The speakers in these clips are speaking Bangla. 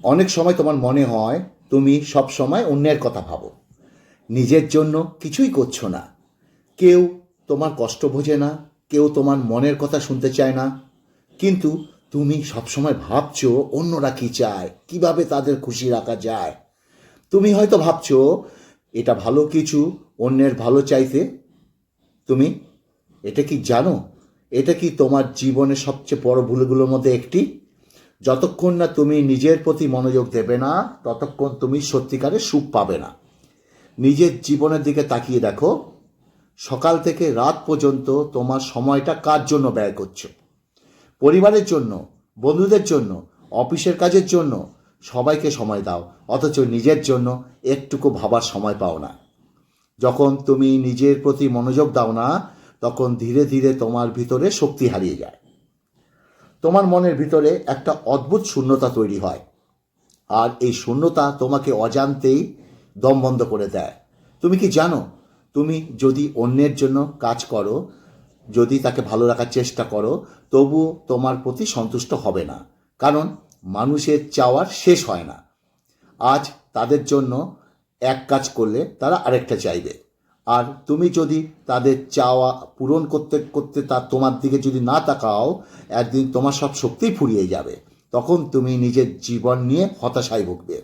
অনেক সময় তোমার মনে হয় তুমি সব সময় অন্যের কথা ভাবো, নিজের জন্য কিছুই করছো না। কেউ তোমার কষ্ট বোঝে না, কেউ তোমার মনের কথা শুনতে চায় না। কিন্তু তুমি সবসময় ভাবছো অন্যরা কী চায়, কিভাবে তাদের খুশি রাখা যায়। তুমি হয়তো ভাবছো এটা ভালো কিছু, অন্যের ভালো চাইতে। তুমি এটা কি জানো, এটা কি তোমার জীবনের সবচেয়ে বড় ভুলগুলোর মধ্যে একটি? যতক্ষণ না তুমি নিজের প্রতি মনোযোগ দেবে না, ততক্ষণ তুমি সত্যিকারের সুখ পাবে না। নিজের জীবনের দিকে তাকিয়ে দেখো, সকাল থেকে রাত পর্যন্ত তোমার সময়টা কার জন্য ব্যয় করছো? পরিবারের জন্য, বন্ধুদের জন্য, অফিসের কাজের জন্য। সবাইকে সময় দাও, অথচ নিজের জন্য একটুকু ভাবার সময় পাও না। যখন তুমি নিজের প্রতি মনোযোগ দাও না, তখন ধীরে ধীরে তোমার ভিতরে শক্তি হারিয়ে যায়। তোমার মনের ভিতরে একটা অদ্ভুত শূন্যতা তৈরি হয়, আর এই শূন্যতা তোমাকে অজান্তেই দম বন্ধ করে দেয়। তুমি কি জানো, তুমি যদি অন্যের জন্য কাজ করো, যদি তাকে ভালো রাখার চেষ্টা করো, তবুও তোমার প্রতি সন্তুষ্ট হবে না। কারণ মানুষের চাওয়ার শেষ হয় না। আজ তাদের জন্য এক কাজ করলে তারা আরেকটা চাইবে। আর তুমি যদি তাদের চাওয়া পূরণ করতে করতে তোমার দিকে যদি না তাকাও, একদিন তোমার সব শক্তিই ফুরিয়ে যাবে। তখন তুমি নিজের জীবন নিয়ে হতাশায় ভুগবে।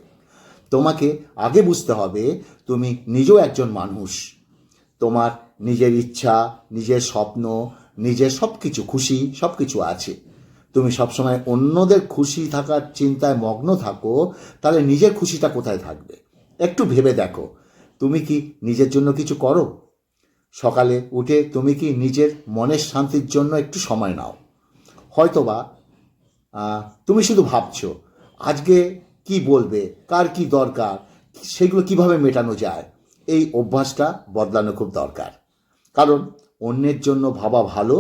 তোমাকে আগে বুঝতে হবে তুমি নিজেও একজন মানুষ। তোমার নিজের ইচ্ছা, নিজের স্বপ্ন, নিজের সব কিছু খুশি সব কিছু আছে। তুমি সবসময় অন্যদের খুশি থাকার চিন্তায় মগ্ন থাকো, তাহলে নিজের খুশিটা কোথায় থাকবে? একটু ভেবে দেখো, তুমি কি নিজের জন্য কিছু করো? সকালে উঠে তুমি কি নিজের মনের শান্তির জন্য একটু সময় নাও? হয়তোবা তুমি শুধু ভাবছো আজকে কি বলবে, কার কি দরকার, সেগুলো কিভাবে মেটানো যায়। এই অভ্যাসটা বদলানো খুব দরকার। কারণ অন্যের জন্য ভাবা ভালো,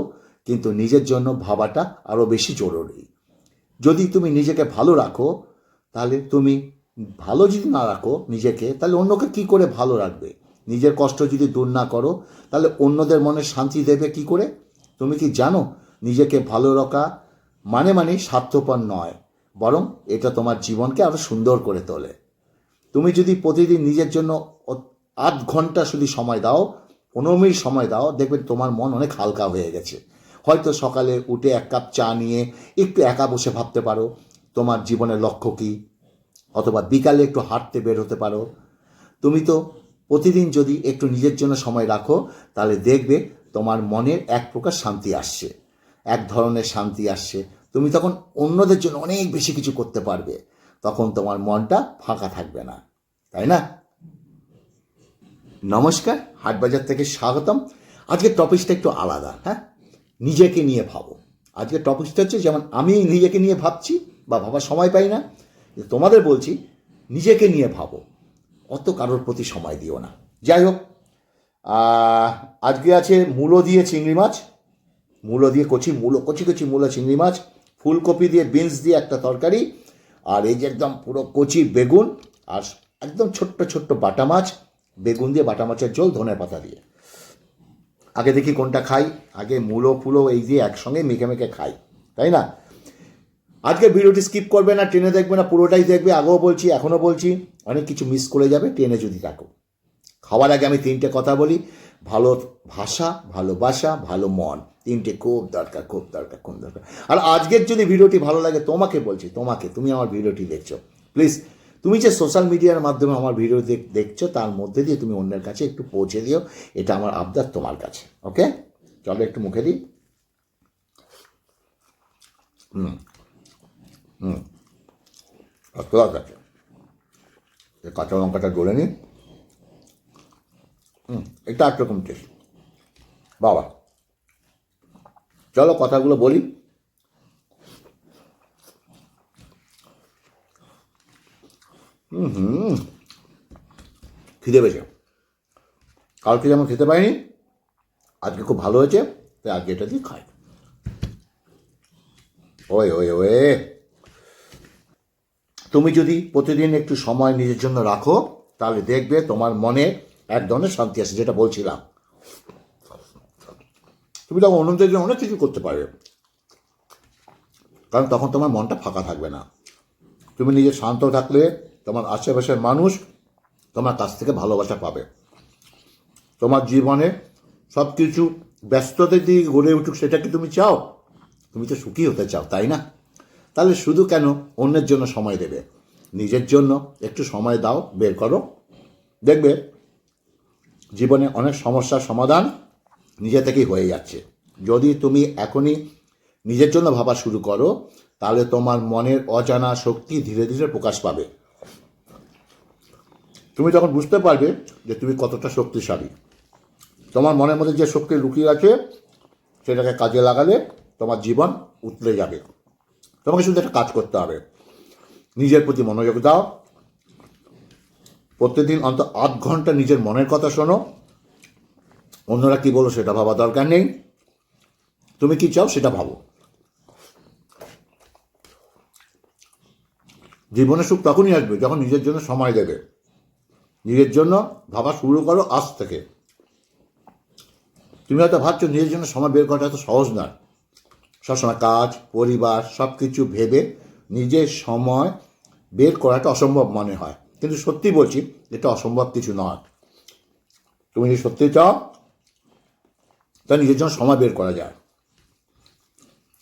কিন্তু নিজের জন্য ভাবাটা আরও বেশি জরুরি। যদি তুমি নিজেকে ভালো রাখো, তাহলে তুমি ভালো যদি না রাখো নিজেকে, তাহলে অন্যকে কি করে ভালো রাখবে? নিজের কষ্ট যদি দূর না করো, তাহলে অন্যদের মনে শান্তি দেবে কি করে? তুমি কি জানো, নিজেকে ভালো রাখা মানে স্বার্থপর নয়, বরং এটা তোমার জীবনকে আরও সুন্দর করে তোলে। তুমি যদি প্রতিদিন নিজের জন্য আধ ঘন্টা শুধু সময় দাও, 15 মিনিট সময় দাও, দেখবে তোমার মন অনেক হালকা হয়ে গেছে। হয়তো সকালে উঠে এক কাপ চা নিয়ে একটু একা বসে ভাবতে পারো তোমার জীবনের লক্ষ্য কী, অথবা বিকালে একটু হাঁটতে বের হতে পারো। তুমি তো প্রতিদিন যদি একটু নিজের জন্য সময় রাখো, তাহলে দেখবে তোমার মনের এক প্রকার শান্তি আসছে, এক ধরনের শান্তি আসছে। তুমি তখন অন্যদের জন্য অনেক বেশি কিছু করতে পারবে। তখন তোমার মনটা ফাঁকা থাকবে না, তাই না? নমস্কার, হাটবাজার থেকে স্বাগতম। আজকের টপিকটা একটু আলাদা। হ্যাঁ, নিজেকে নিয়ে ভাবো। আজকের টপিকটা হচ্ছে, যেমন আমি নিজেকে নিয়ে ভাবছি বা ভাবার সময় পাই না, তোমাদের বলছি নিজেকে নিয়ে ভাবো, অত কারোর প্রতি সময় দিও না। যাই হোক, আজকে আছে মূলো দিয়ে চিংড়ি মাছ, মূলো দিয়ে কচি কচি মূলো চিংড়ি মাছ, ফুলকপি দিয়ে বিনস দিয়ে একটা তরকারি, আর এই যে একদম পুরো কচি বেগুন, আর একদম ছোট্ট ছোট্ট বাটা মাছ, বেগুন দিয়ে বাটা মাছের ঝোল ধনে পাতা দিয়ে। আগে দেখি কোনটা খাই, আগে মূলো ফুলো এই দিয়ে একসঙ্গে মেখে মেখে খাই, তাই না? আজকে ভিডিওটি স্কিপ করবে না, টেনে দেখবে না, পুরোটাই দেখবে। আগেও বলছি, এখনও বলছি, অনেক কিছু মিস করে যাবে টেনে যদি থাকো। খাওয়ার আগে আমি 3টে কথা বলি: ভালো ভাষা, ভালোবাসা, ভালো মন। 3টে খুব দরকার, খুব দরকার, খুব দরকার। আর আজকের যদি ভিডিওটি ভালো লাগে, তোমাকে বলছি, তুমি আমার ভিডিওটি দেখছো, প্লিজ তুমি যে সোশ্যাল মিডিয়ার মাধ্যমে আমার ভিডিও দেখছো, তার মধ্যে দিয়ে তুমি অন্যের কাছে একটু পৌঁছে দিও। এটা আমার আবদার তোমার কাছে। ওকে, চলো একটু মুখে দিই। হুম হুম ঠিক আছে, কাঁচা লঙ্কাটা ডলে নিই। এটা একরকম টেস্ট, বাবা। চলো কথাগুলো বলি। খিদে পেয়েছে, কালকে যেমন খেতে পাইনি, আজকে খুব ভালো হয়েছে, তাই আজকে এটা দিয়ে খাই। ওয়ে ওয়ে ওয়ে, তুমি যদি প্রতিদিন একটু সময় নিজের জন্য রাখো, তাহলে দেখবে তোমার মনে এক ধরনের শান্তি আসে, যেটা বলছিলাম। তুমি তখন অন্যদের জন্য অনেক কিছু করতে পারবে, কারণ তখন তোমার মনটা ফাঁকা থাকবে না। তুমি নিজে শান্ত থাকলে তোমার আশেপাশের মানুষ তোমার কাছ থেকে ভালোবাসা পাবে। তোমার জীবনে সব কিছু ব্যস্ততার দিকে গড়ে উঠুক, সেটা কি তুমি চাও? তুমি তো সুখী হতে চাও, তাই না? তাহলে শুধু কেন অন্যের জন্য সময় দেবে? নিজের জন্য একটু সময় দাও, বের করো। দেখবে জীবনে অনেক সমস্যার সমাধান নিজে থেকেই হয়ে যাচ্ছে। যদি তুমি এখনই নিজের জন্য ভাবা শুরু করো, তাহলে তোমার মনের অজানা শক্তি ধীরে ধীরে প্রকাশ পাবে। তুমি তখন বুঝতে পারবে যে তুমি কতটা শক্তিশালী। তোমার মনের মধ্যে যে শক্তি লুকিয়ে আছে, সেটাকে কাজে লাগালে তোমার জীবন উতলে যাবে। তোমাকে শুধু একটা কাজ করতে হবে, নিজের প্রতি মনোযোগ দাও। প্রত্যেকদিন অন্তত 8 ঘন্টা নিজের মনের কথা শোনো। অন্যরা কী বলো সেটা ভাবা দরকার নেই, তুমি কি চাও সেটা ভাবো। জীবনে সুখ তখনই আসবে যখন নিজের জন্য সময় দেবে। নিজের জন্য ভাবা শুরু করো আজ থেকে। তুমি হয়তো ভাবছো নিজের জন্য সময় বের করাটা এত সহজ নয়। সবসময় কাজ, পরিবার সব কিছু ভেবে নিজের সময় বের করাটা অসম্ভব মনে হয়, কিন্তু সত্যি বলছি এটা অসম্ভব কিছু নয়। তুমি যদি সত্যি চাও তা নিজের জন্য সময় বের করা যায়।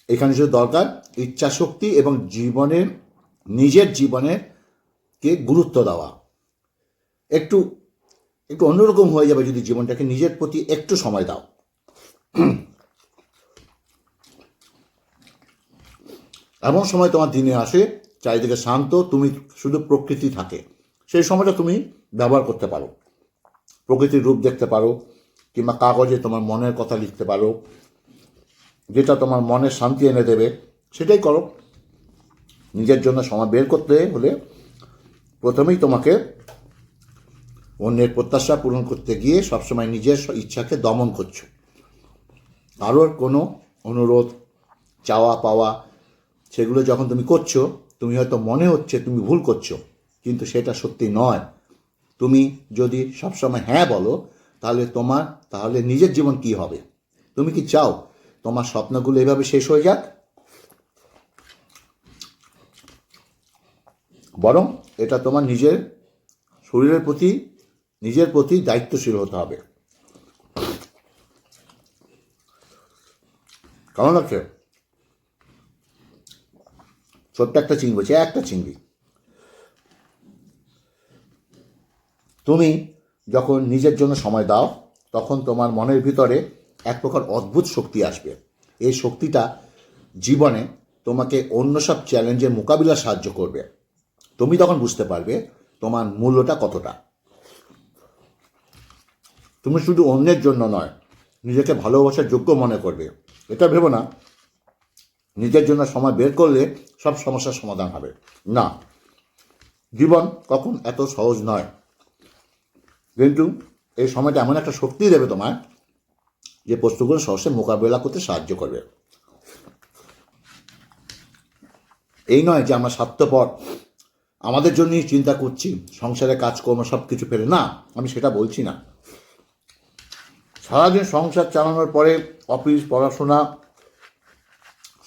এখানে শুধু দরকার ইচ্ছা শক্তি এবং নিজের জীবনেকে গুরুত্ব দেওয়া। একটু একটু অন্যরকম হয়ে যাবে যদি জীবনটাকে নিজের প্রতি একটু সময় দাও। এমন সময় তোমার দিনে আসে চারিদিকে শান্ত, তুমি শুধু প্রকৃতি থাকে, সেই সময়টা তুমি ব্যবহার করতে পারো। প্রকৃতির রূপ দেখতে পারো, কিংবা কাগজে তোমার মনের কথা লিখতে পারো। যেটা তোমার মনে শান্তি এনে দেবে সেটাই করো। নিজের জন্য সময় বের করতে হলে প্রথমেই তোমাকে অন্যের প্রত্যাশা পূরণ করতে গিয়ে সবসময় নিজের ইচ্ছাকে দমন করছো। কারোর কোনো অনুরোধ, চাওয়া পাওয়া, সেগুলো যখন তুমি করছো, তুমি হয়তো মনে হচ্ছে তুমি ভুল করছো, কিন্তু সেটা সত্যি নয়। তুমি যদি সবসময় হ্যাঁ বলো, তাহলে নিজের জীবন কি হবে? তুমি কি চাও তোমার স্বপ্নগুলো এভাবে শেষ হয়ে যাক? বরং এটা তোমার নিজের প্রতি দায়িত্বশীল হতে হবে। কেমন লাগছে? ছোট্ট একটা চিংড়ি বলছে, একটা চিংড়ি। তুমি যখন নিজের জন্য সময় দাও, তখন তোমার মনের ভিতরে এক প্রকার অদ্ভুত শক্তি আসবে। এই শক্তিটা জীবনে তোমাকে অন্য সব চ্যালেঞ্জের মোকাবিলা সাহায্য করবে। তুমি তখন বুঝতে পারবে তোমার মূল্যটা কতটা। তুমি শুধু অন্যের জন্য নয়, নিজেকে ভালোবাসার যোগ্য মনে করবে। এটা ভেবো না নিজের জন্য সময় বের করলে সব সমস্যার সমাধান হবে। না, জীবন কখন এত সহজ নয়, কিন্তু এই সময়টা এমন একটা শক্তি দেবে তোমায় যে প্রশ্নগুলো সহজে মোকাবেলা করতে সাহায্য করবে। এই নয় যে আমরা স্বার্থপর, আমাদের জন্যই চিন্তা করছি, সংসারে কাজকর্ম সব কিছু ফেলে। না, আমি সেটা বলছি না। সারাদিন সংসার চালানোর পরে অফিস, পড়াশোনা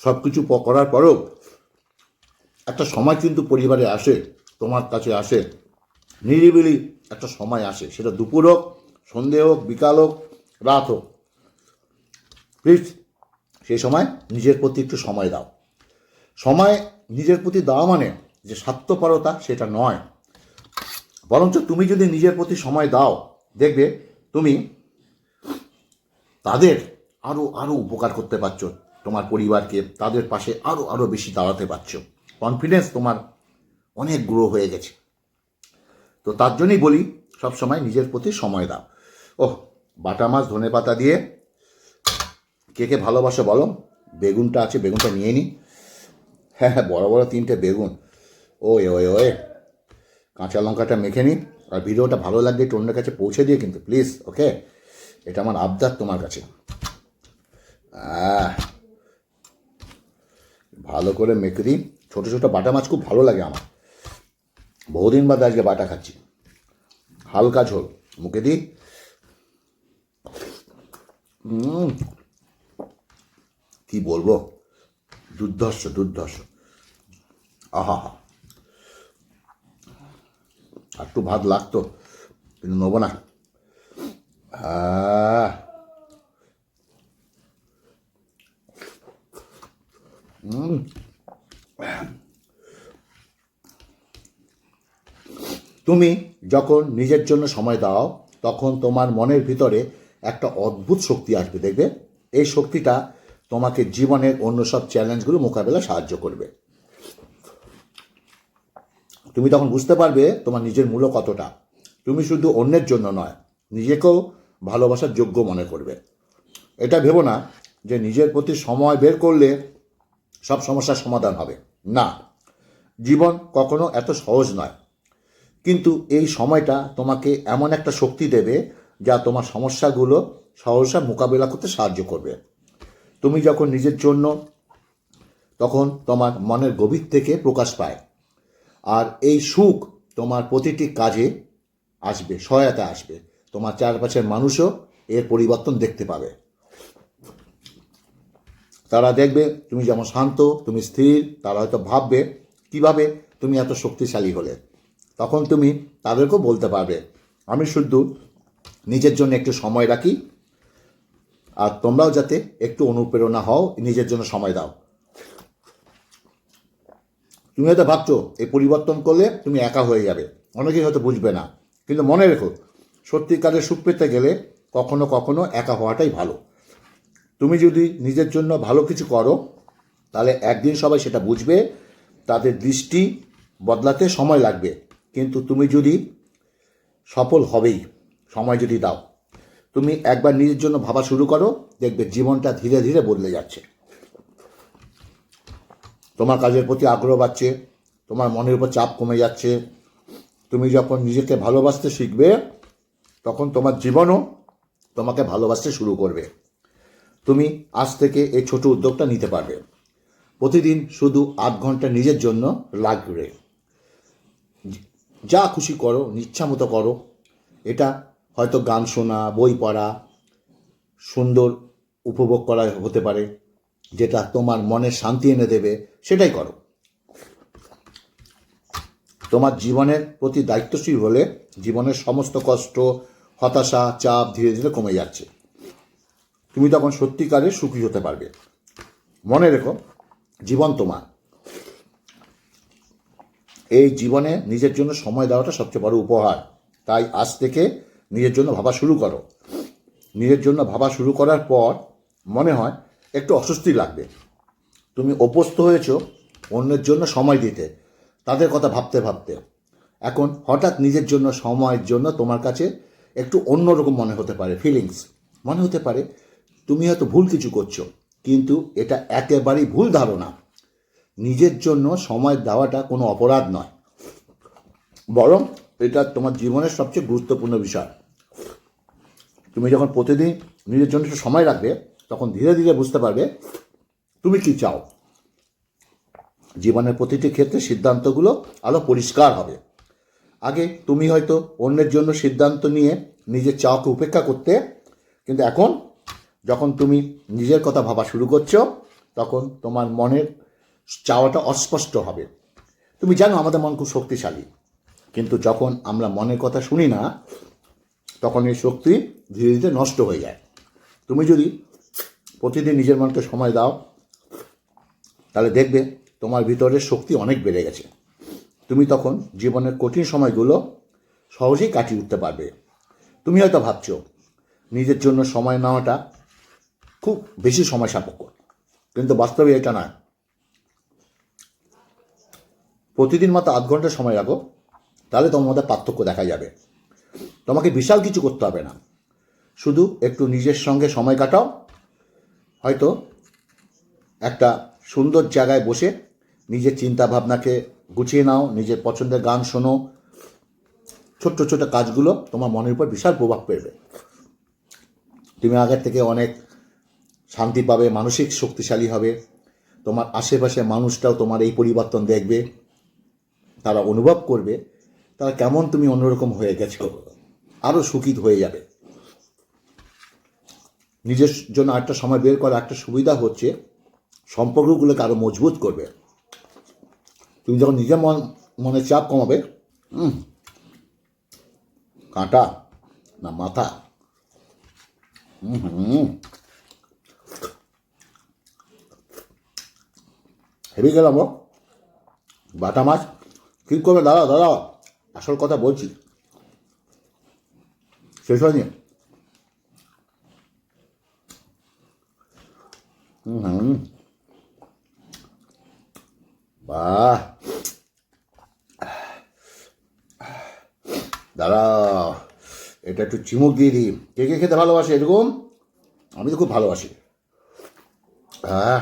সব কিছু করার পরেও একটা সময় কিন্তু পরিবারে আসে, তোমার কাছে আসে, নিরিবিলি একটা সময় আসে। সেটা দুপুর হোক, সন্ধে হোক, বিকাল হোক, রাত হোক, প্লিজ সেই সময় নিজের প্রতি একটু সময় দাও। সময় নিজের প্রতি দেওয়া মানে যে স্বার্থপরতা সেটা নয়, বরঞ্চ তুমি যদি নিজের প্রতি সময় দাও, দেখবে তুমি তাদের আরও উপকার করতে পারছো, তোমার পরিবারকে তাদের পাশে আরও বেশি দাঁড়াতে পারছো। কনফিডেন্স তোমার অনেক গ্রো হয়ে গেছে। তো তার জন্যই বলি সবসময় নিজের প্রতি সময় দাও। বাটা মাছ ধনেপাতা দিয়ে কে কে ভালোবাসো বলো? বেগুনটা আছে, বেগুনটা নিয়ে নিই। হ্যাঁ, বড় বড় 3টে বেগুন। ওয়ে কাঁচা লঙ্কাটা মেখে নিই। আর ভিডিওটা ভালো লাগলে একটু অন্যের কাছে পৌঁছে দিয়ে কিন্তু প্লিজ, ওকে? এটা আমার আবদার তোমার কাছে। ভালো করে মেখে দিই। ছোটো ছোটো বাটা মাছ খুব ভালো লাগে আমার, বহুদিন বাদে আজকে বাটা খাচ্ছি। হালকা ঝোল মুখে দিই। কি বলবো, দুর্ধর্ষ। আহা, আর একটু ভাত লাগতো, কিন্তু নেবো না। আহ, উম, তুমি যখন নিজের জন্য সময় দাও তখন তোমার মনের ভিতরে একটা অদ্ভুত শক্তি আসবে, দেখবে এই শক্তিটা তোমাকে জীবনের অন্য সব চ্যালেঞ্জগুলো মোকাবেলা সাহায্য করবে। তুমি তখন বুঝতে পারবে তোমার নিজের মূল্য কতটা। তুমি শুধু অন্যের জন্য নয়, নিজেকেও ভালোবাসার যোগ্য মনে করবে। এটা ভেবো না যে নিজের প্রতি সময় বের করলে সব সমস্যার সমাধান হবে। না, জীবন কখনো এত সহজ নয়, কিন্তু এই সময়টা তোমাকে এমন একটা শক্তি দেবে যা তোমার সমস্যাগুলো সহসা মোকাবেলা করতে সাহায্য করবে। তুমি যখন নিজের জন্য, তখন তোমার মনের গভীর থেকে প্রকাশ পায়, আর এই সুখ তোমার প্রতিটি কাজে আসবে, সহায়তা আসবে। তোমার চারপাশের মানুষও এর পরিবর্তন দেখতে পাবে। তারা দেখবে তুমি যেমন শান্ত, তুমি স্থির, তারা হয়তো ভাববে কিভাবে তুমি এত শক্তিশালী হলে। তখন তুমি তাদেরকেও বলতে পারবে, আমি শুধু নিজের জন্য একটু সময় রাখি, আর তোমরাও যাতে একটু অনুপ্রেরণা হও, নিজের জন্য সময় দাও। তুমি হয়তো ভাবছো এই পরিবর্তন করলে তুমি একা হয়ে যাবে, অনেকেই হয়তো বুঝবে না, কিন্তু মনে রেখো, সত্যিকারের সুখ পেতে গেলে কখনো কখনো একা হওয়াটাই ভালো। তুমি যদি নিজের জন্য ভালো কিছু করো তাহলে একদিন সবাই সেটা বুঝবে, তাদের দৃষ্টি বদলাতে সময় লাগবে, কিন্তু তুমি যদি সফল হবেই, সময় যদি দাও। তুমি একবার নিজের জন্য ভাবা শুরু করো, দেখবে জীবনটা ধীরে ধীরে বদলে যাচ্ছে। তোমার কাজের প্রতি আগ্রহ বাড়ছে, তোমার মনের উপর চাপ কমে যাচ্ছে। তুমি যখন নিজেকে ভালোবাসতে শিখবে তখন তোমার জীবনও তোমাকে ভালোবাসতে শুরু করবে। তুমি আজ থেকে এই ছোট উদ্যোগটা নিতে পারবে। প্রতিদিন শুধু 8 ঘন্টা নিজের জন্য লাগবে। যা খুশি করো, ইচ্ছা মতো করো। এটা হয়তো গান শোনা, বই পড়া, সুন্দর উপভোগ করা হতে পারে, যেটা তোমার মনে শান্তি এনে দেবে, সেটাই করো। তোমার জীবনের প্রতি দায়িত্বশীল হলে জীবনের সমস্ত কষ্ট, হতাশা, চাপ ধীরে ধীরে কমে যাচ্ছে। তুমি তখন সত্যিকারের সুখী হতে পারবে। মনে রেখো, জীবন তোমার। এই জীবনে নিজের জন্য সময় দেওয়াটা সবচেয়ে বড় উপহার। তাই আজ থেকে নিজের জন্য ভাবা শুরু করো। নিজের জন্য ভাবা শুরু করার পর মনে হয় একটু অস্বস্তি লাগবে। তুমি অভ্যস্ত হয়েছ অন্যের জন্য সময় দিতে, তাদের কথা ভাবতে ভাবতে। এখন হঠাৎ নিজের জন্য সময়ের জন্য তোমার কাছে একটু অন্যরকম মনে হতে পারে, ফিলিংস মনে হতে পারে তুমি হয়তো ভুল কিছু করছো, কিন্তু এটা একেবারেই ভুল ধারণা। নিজের জন্য সময় দেওয়াটা কোনো অপরাধ নয়, বরং এটা তোমার জীবনের সবচেয়ে গুরুত্বপূর্ণ বিষয়। তুমি যখন প্রতিদিন নিজের জন্য একটু সময় রাখবে তখন ধীরে ধীরে বুঝতে পারবে তুমি কি চাও। জীবনের প্রতিটি ক্ষেত্রে সিদ্ধান্তগুলো আরও পরিষ্কার হবে। আগে তুমি হয়তো অন্যের জন্য সিদ্ধান্ত নিয়ে নিজের চাওয়াকে উপেক্ষা করতে, কিন্তু এখন যখন তুমি নিজের কথা ভাবা শুরু করছো তখন তোমার মনের চাওয়াটা অস্পষ্ট হবে। তুমি জানো আমাদের মন খুব শক্তিশালী, কিন্তু যখন আমরা মনের কথা শুনি না তখন এই শক্তি ধীরে ধীরে নষ্ট হয়ে যায়। তুমি যদি প্রতিদিন নিজের মনকে সময় দাও তাহলে দেখবে তোমার ভিতরের শক্তি অনেক বেড়ে গেছে। তুমি তখন জীবনের কঠিন সময়গুলো সহজেই কাটিয়ে উঠতে পারবে। তুমি হয়তো ভাবছো নিজের জন্য সময় নেওয়াটা খুব বেশি সময় সাপেক্ষ, কিন্তু বাস্তবে এটা নয়। প্রতিদিন মাত্র 8 ঘন্টা সময় রাখো, তাহলে তোমার মধ্যে পার্থক্য দেখা যাবে। তোমাকে বিশাল কিছু করতে হবে না, শুধু একটু নিজের সঙ্গে সময় কাটাও। হয়তো একটা সুন্দর জায়গায় বসে নিজের চিন্তা ভাবনাকে গুছিয়ে নাও, নিজের পছন্দের গান শোনো। ছোট্ট ছোট্ট কাজগুলো তোমার মনের উপর বিশাল প্রভাব ফেলবে। তুমি আগের থেকে অনেক শান্তি পাবে, মানসিক শক্তিশালী হবে। তোমার আশেপাশে মানুষটাও তোমার এই পরিবর্তন দেখবে, তারা অনুভব করবে তারা কেমন তুমি অন্যরকম হয়ে গেছো, আরও সুখী হয়ে যাবে। নিজের জন্য একটা সময় বের করা একটা সুবিধা হচ্ছে সম্পর্কগুলোকে আরও মজবুত করবে। তুমি যখন নিজের মনের চাপ কমাবে, কাঁটা না মাথা? হুম, হেভি গেলাম ও। বাটা মাছ ঠিক করবে, দাদা দাদা, আসল কথা বলছি, শেষ হয়নি। হুম, বাহ, দাদা এটা একটু চিমুক দিয়ে দিই। কে কে খেতে ভালোবাসে এরকম? আমি তো খুব ভালোবাসি। আহ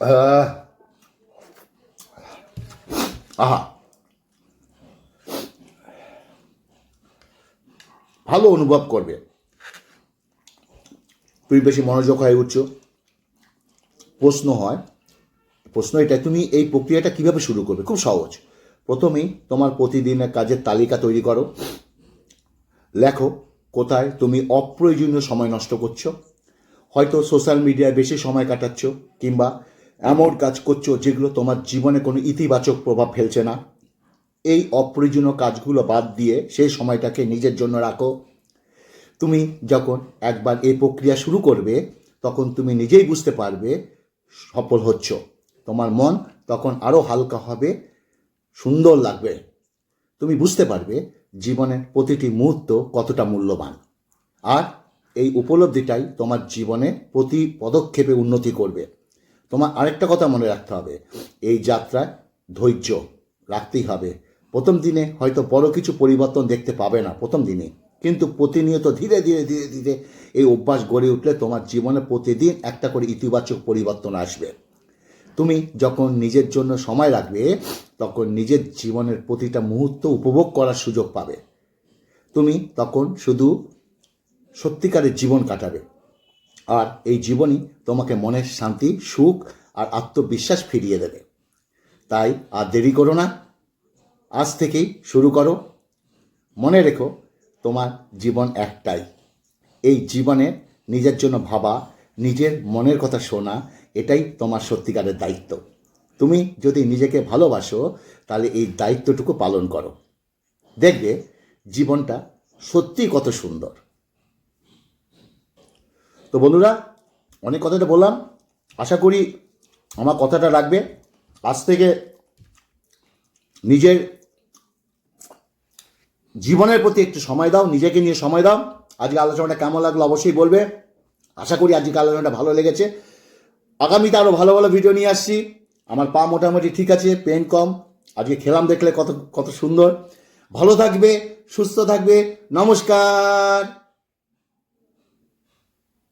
আহ আহা, ভালো অনুভব করবে। তুমি বেশি মনোযোগ হয়ে উঠছো। প্রশ্ন হয়, প্রশ্ন এটা, তুমি এই প্রক্রিয়াটা কিভাবে শুরু করবে? খুব সহজ। প্রথমেই তোমার প্রতিদিনের কাজের তালিকা তৈরি করো। লেখো কোথায় তুমি অপ্রয়োজনীয় সময় নষ্ট করছো। হয়তো সোশ্যাল মিডিয়ায় বেশি সময় কাটাচ্ছ, কিংবা এমন কাজ করছো যেগুলো তোমার জীবনে কোনো ইতিবাচক প্রভাব ফেলছে না। এই অপ্রয়োজনীয় কাজগুলো বাদ দিয়ে সেই সময়টাকে নিজের জন্য রাখো। তুমি যখন একবার এই প্রক্রিয়া শুরু করবে, তখন তুমি নিজেই বুঝতে পারবে সফল হচ্ছ। তোমার মন তখন আরও হালকা হবে, সুন্দর লাগবে। তুমি বুঝতে পারবে জীবনের প্রতিটি মুহূর্ত কতটা মূল্যবান। আর এই উপলব্ধিটাই তোমার জীবনে প্রতি পদক্ষেপে উন্নতি করবে। তোমার আরেকটা কথা মনে রাখতে হবে, এই যাত্রায় ধৈর্য রাখতেই হবে। প্রথম দিনে হয়তো বড় কিছু পরিবর্তন দেখতে পাবে না প্রথম দিনে, কিন্তু প্রতিনিয়ত ধীরে ধীরে ধীরে ধীরে এই অভ্যাস গড়ে উঠলে তোমার জীবনে প্রতিদিন একটা করে ইতিবাচক পরিবর্তন আসবে। তুমি যখন নিজের জন্য সময় রাখবে, তখন নিজের জীবনের প্রতিটা মুহূর্ত উপভোগ করার সুযোগ পাবে। তুমি তখন শুধু সত্যিকারের জীবন কাটাবে। আর এই জীবনই তোমাকে মনের শান্তি, সুখ আর আত্মবিশ্বাস ফিরিয়ে দেবে। তাই আর দেরি করো না, আজ থেকেই শুরু করো। মনে রেখো, তোমার জীবন একটাই। এই জীবনে নিজের জন্য ভাবা, নিজের মনের কথা শোনা, এটাই তোমার সত্যিকারের দায়িত্ব। তুমি যদি নিজেকে ভালোবাসো, তাহলে এই দায়িত্বটুকু পালন করো। দেখবে জীবনটা সত্যিই কত সুন্দর। তো বন্ধুরা, অনেক কথাটা বললাম, আশা করি আমার কথাটা রাখবে। আজ থেকে নিজের জীবনের প্রতি একটু সময় দাও, নিজেকে নিয়ে সময় দাও। আজকে আলোচনাটা কেমন লাগলো অবশ্যই বলবে। আশা করি আজকে আলোচনাটা ভালো লেগেছে। আগামীতে আরও ভালো ভালো ভিডিও নিয়ে আসছি। আমার পা মোটামুটি ঠিক আছে, পেন কম। আজকে খেলাম দেখলে কত কত সুন্দর। ভালো থাকবে, সুস্থ থাকবে। নমস্কার।